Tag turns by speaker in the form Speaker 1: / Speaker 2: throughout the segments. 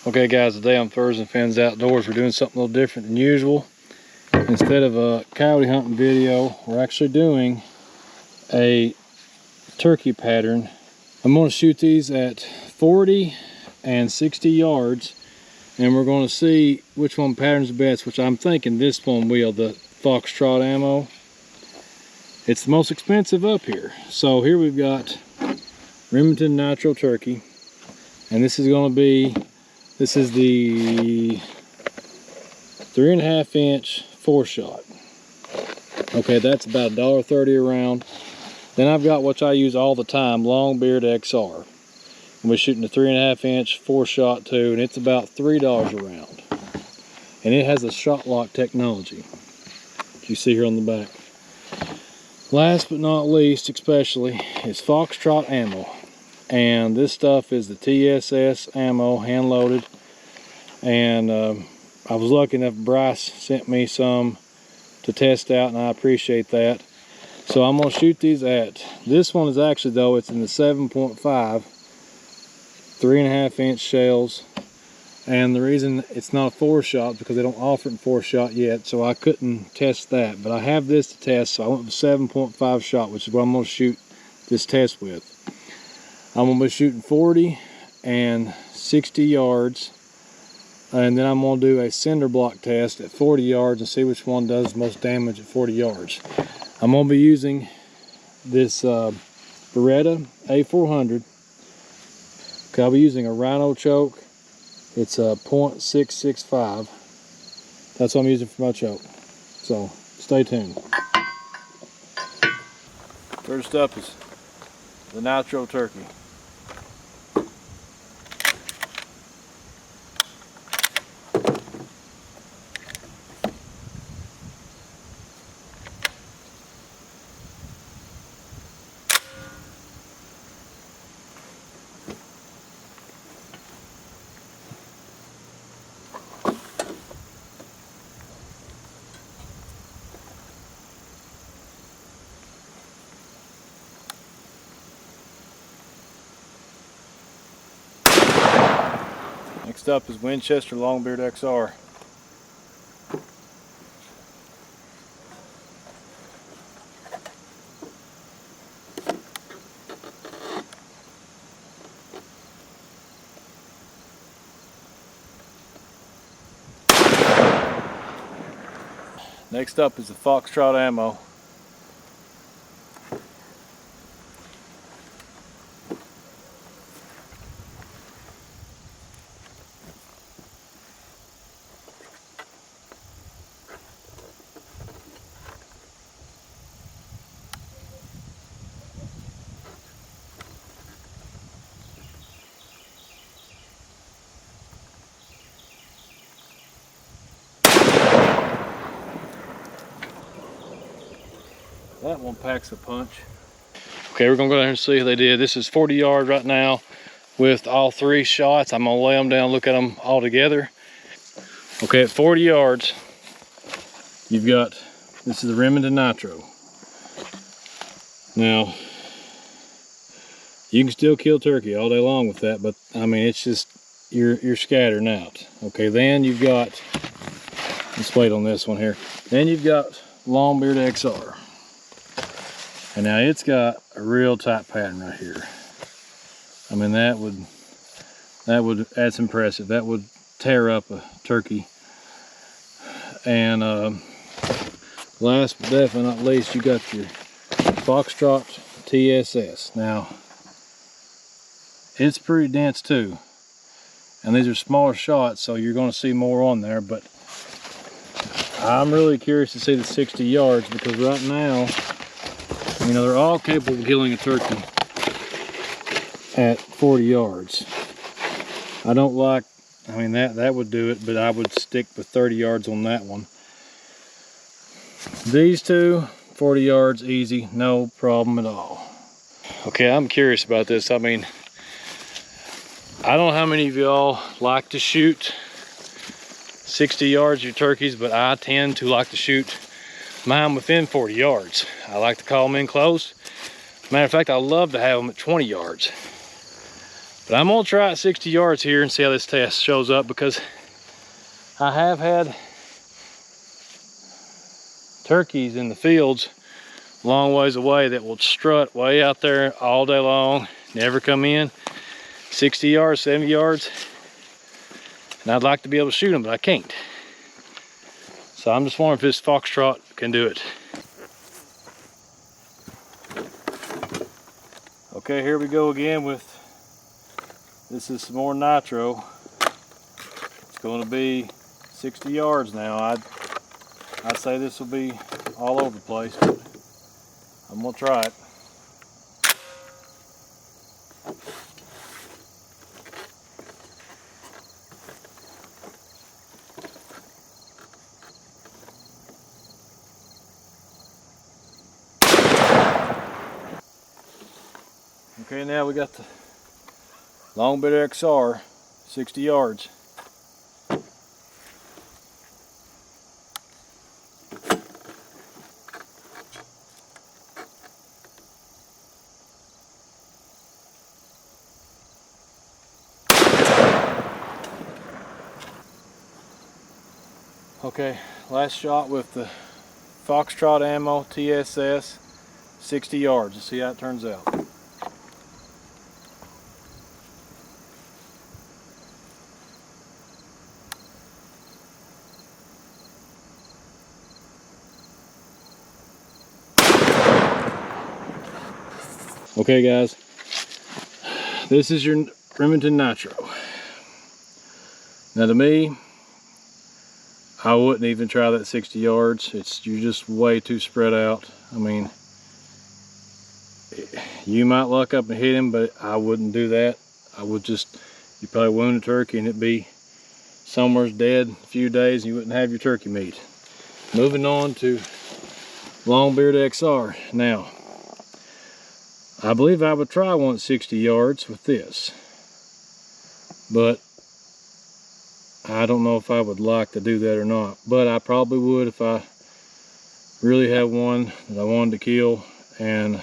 Speaker 1: Okay guys, today on Furs and Fins Outdoors, we're doing something a little different than usual. Instead of a coyote hunting video, we're actually doing a turkey pattern. I'm going to shoot these at 40 and 60 yards, and we're going to see which one patterns the best, which I'm thinking this one will, the FOX TROT ammo. It's the most expensive up here. So here we've got Remington NITRO Turkey, and this is going to be, this is the 3.5 inch 4-shot. Okay, that's about $1.30 a round. Then I've got what I use all the time, Longbeard XR. And we're shooting a 3.5 inch 4-shot too, and it's about $3 a round. And it has a shot lock technology, you see here on the back. Last but not least, especially, is FOX TROT ammo. And this stuff is the TSS ammo, hand loaded. And I was lucky enough, Bryce sent me some to test out, and I appreciate that. So I'm going to shoot these at, this one is actually, though, it's in the 7.5, 3.5 inch shells. And the reason it's not a 4-shot because they don't offer it in 4-shot yet, so I couldn't test that. But I have this to test, so I went with 7.5 shot, which is what I'm going to shoot this test with. I'm going to be shooting 40 and 60 yards, and then I'm going to do a cinder block test at 40 yards and see which one does the most damage at 40 yards. I'm going to be using this Beretta A400. Okay, I'll be using a Rhino choke. It's a .665. That's what I'm using for my choke. So stay tuned. First up is the NITRO Turkey. Next up is Winchester Longbeard XR. Next up is the FOX TROT ammo. That one packs a punch. Okay, we're gonna go down here and see how they did. This is 40 yards right now with all 3 shots. I'm gonna lay them down, look at them all together. Okay, at 40 yards, you've got, this is the Remington NITRO. Now, you can still kill turkey all day long with that, but I mean, it's just, you're scattering out. Okay, then you've got, let's wait on this one here. Then you've got Longbeard XR. And now it's got a real tight pattern right here. I mean, that's impressive. That would tear up a turkey. And last but definitely not least, you got your FOX TROT TSS. Now, it's pretty dense too. And these are smaller shots, so you're gonna see more on there, but I'm really curious to see the 60 yards because right now, you know, they're all capable of killing a turkey at 40 yards. I don't like, I mean, that would do it, but I would stick with 30 yards on that one. These two, 40 yards, easy, no problem at all. Okay, I'm curious about this. I mean, I don't know how many of y'all like to shoot 60 yards your turkeys, but I tend to like to shoot mine within 40 yards. I like to call them in close. Matter of fact, I love to have them at 20 yards. But I'm gonna try it 60 yards here and see how this test shows up, because I have had turkeys in the fields a long ways away that will strut way out there all day long, never come in. 60 yards, 70 yards, and I'd like to be able to shoot them, but I can't. So I'm just wondering if this Fox Trot can do it. Okay, here we go again with, this is some more nitro. It's going to be 60 yards now. I'd say this will be all over the place, but I'm gonna try it. Okay, now we got the long-bit XR, 60 yards. Okay, last shot with the Fox Trot ammo, TSS, 60 yards. Let's see how it turns out. Okay guys, this is your Remington Nitro. Now to me, I wouldn't even try that 60 yards. You're just way too spread out. I mean, you might luck up and hit him, but I wouldn't do that. I would just, you probably wound a turkey and it'd be somewhere dead a few days and you wouldn't have your turkey meat. Moving on to Longbeard XR. Now, I believe I would try one at 60 yards with this, but I don't know if I would like to do that or not. But I probably would if I really have one that I wanted to kill, and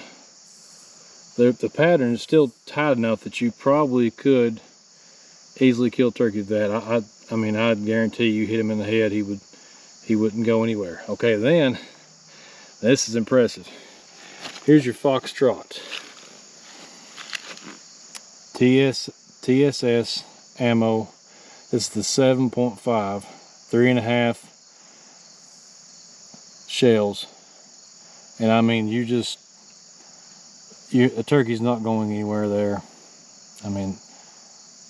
Speaker 1: the pattern is still tight enough that you probably could easily kill turkey with that. I mean, I'd guarantee you hit him in the head, he wouldn't go anywhere. Okay, then this is impressive. Here's your Fox Trot. TSS ammo. This is the 7.5, 3.5 shells. And I mean, a turkey's not going anywhere there. I mean,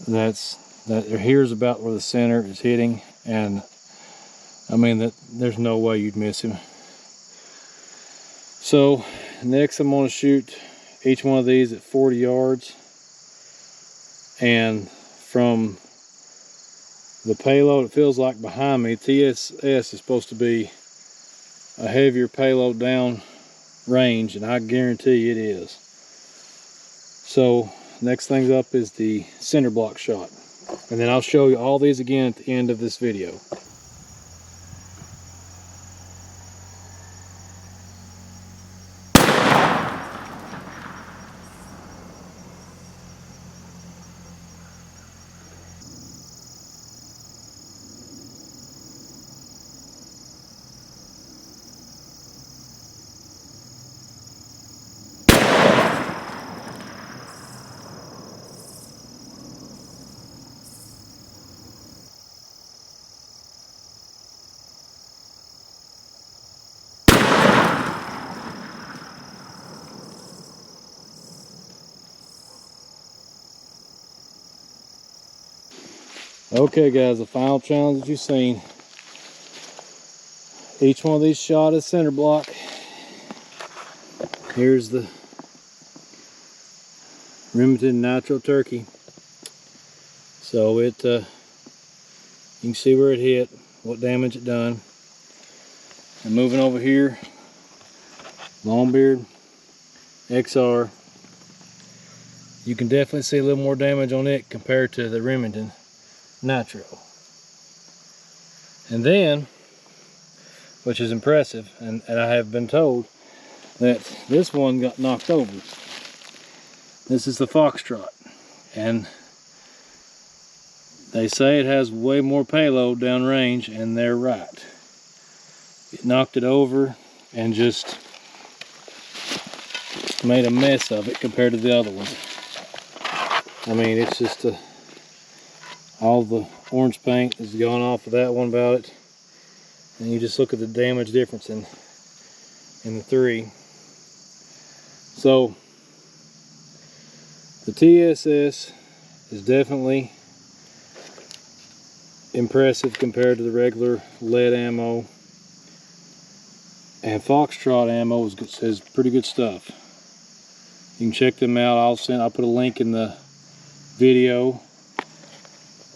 Speaker 1: here's about where the center is hitting, and I mean there's no way you'd miss him. So next I'm going to shoot each one of these at 40 yards, and from the payload, it feels like behind me, TSS is supposed to be a heavier payload down range, and I guarantee it is. So next thing up is the cinder block shot, and then I'll show you all these again at the end of this video. Okay guys, the final challenge that you've seen. Each one of these shot is cinder block. Here's the Remington Nitro Turkey. So it, you can see where it hit, what damage it done. And moving over here, Longbeard XR. You can definitely see a little more damage on it compared to the Remington Nitro. And then, which is impressive, and I have been told that this one got knocked over. This is the Fox Trot, and They say it has way more payload downrange, and they're right. It knocked it over and just made a mess of it compared to the other ones. I mean, it's just all the orange paint is gone off of that one about it, and you just look at the damage difference in the three. So the TSS is definitely impressive compared to the regular lead ammo, and FOX TROT ammo is pretty good stuff. You can check them out. I'll put a link in the video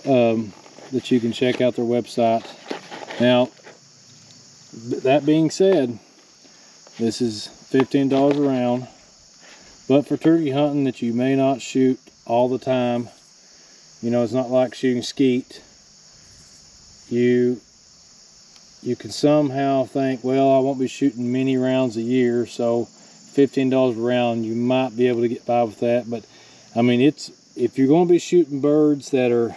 Speaker 1: that you can check out their website. Now, that being said, this is $15 a round, but for turkey hunting that you may not shoot all the time, you know, it's not like shooting skeet. You can somehow think, well, I won't be shooting many rounds a year, so $15 a round, you might be able to get by with that. But I mean, if you're going to be shooting birds that are,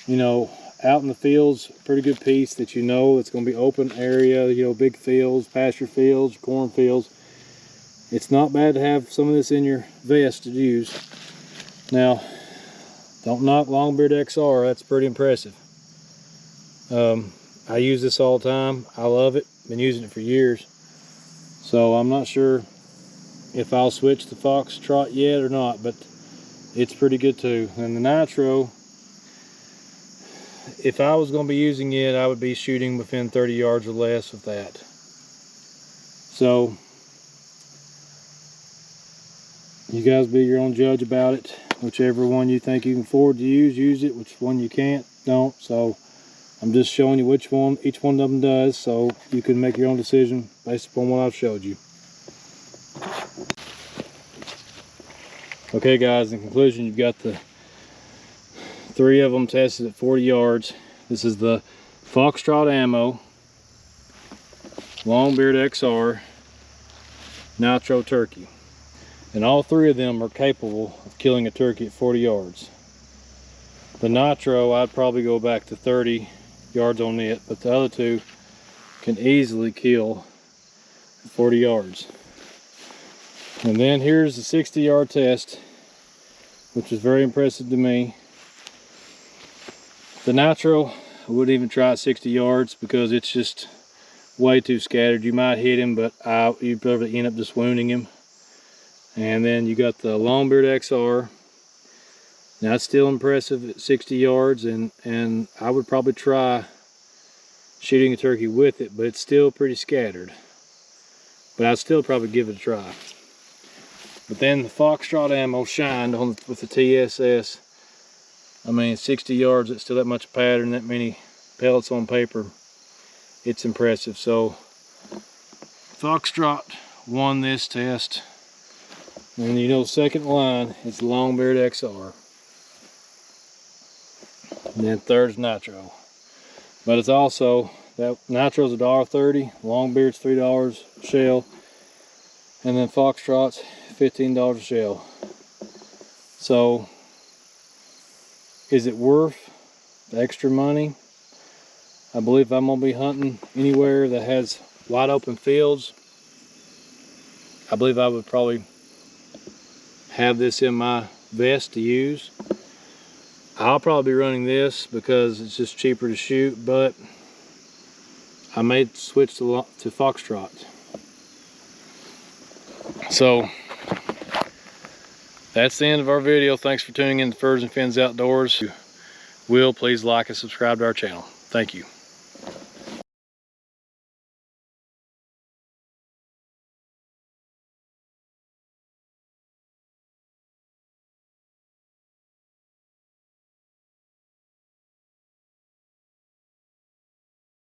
Speaker 1: you know, out in the fields, pretty good piece that you know it's going to be open area, you know, big fields, pasture fields, corn fields, it's not bad to have some of this in your vest to use. Now, don't knock Longbeard XR, that's pretty impressive. I use this all the time. I love it, been using it for years. So I'm not sure if I'll switch to FOX TROT yet or not, but it's pretty good too. And the nitro, if I was going to be using it, I would be shooting within 30 yards or less with that. So you guys be your own judge about it. Whichever one you think you can afford to use it. Which one you can't, don't. So I'm just showing you which one each one of them does, so you can make your own decision based upon what I've showed you. Okay guys, in conclusion, you've got the 3 of them tested at 40 yards. This is the FOX TROT ammo, Longbeard XR, NITRO Turkey. And all 3 of them are capable of killing a turkey at 40 yards. The nitro, I'd probably go back to 30 yards on it, but the other 2 can easily kill 40 yards. And then here's the 60-yard test, which is very impressive to me. The nitro, I wouldn't even try at 60 yards because it's just way too scattered. You might hit him, but you'd probably end up just wounding him. And then you got the Longbeard XR. Now it's still impressive at 60 yards, and I would probably try shooting a turkey with it, but it's still pretty scattered. But I'd still probably give it a try. But then the FOX TROT ammo shined with the TSS. I mean, 60 yards, it's still that much pattern, that many pellets on paper. It's impressive. So FOX TROT won this test. And you know, second line is the Longbeard XR. And then third's nitro. But it's also, that nitro's $1.30, Longbeard's $3 a shell, and then FOX TROT's $15 a shell. So, is it worth the extra money? I believe if I'm gonna be hunting anywhere that has wide open fields, I believe I would probably have this in my vest to use. I'll probably be running this because it's just cheaper to shoot, but I may switch to FOX TROT. So that's the end of our video. Thanks for tuning in to Furs and Fins Outdoors. If you will, please like and subscribe to our channel. Thank you.